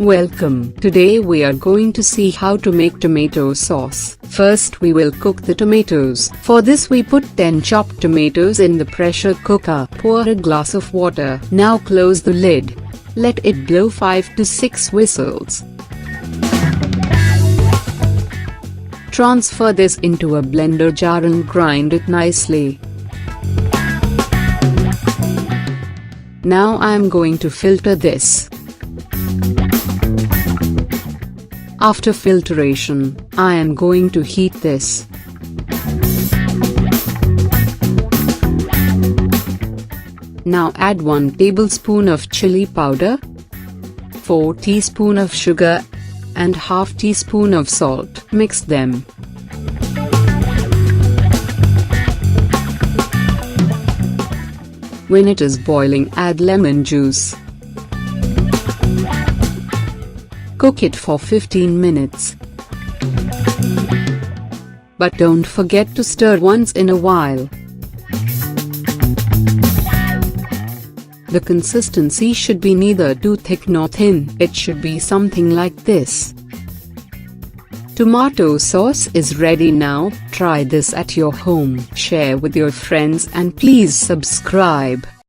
Welcome. Today we are going to see how to make tomato sauce. First we will cook the tomatoes. For this we put 10 chopped tomatoes in the pressure cooker. Pour a glass of water. Now close the lid. Let it blow 5 to 6 whistles. Transfer this into a blender jar and grind it nicely. Now I am going to filter this. After filtration, I am going to heat this. Now add 1 tablespoon of chili powder, 4 teaspoons of sugar, and half teaspoon of salt. Mix them. When it is boiling, add lemon juice. Cook it for 15 minutes. But don't forget to stir once in a while. The consistency should be neither too thick nor thin. It should be something like this. Tomato sauce is ready now. Try this at your home. Share with your friends and please subscribe.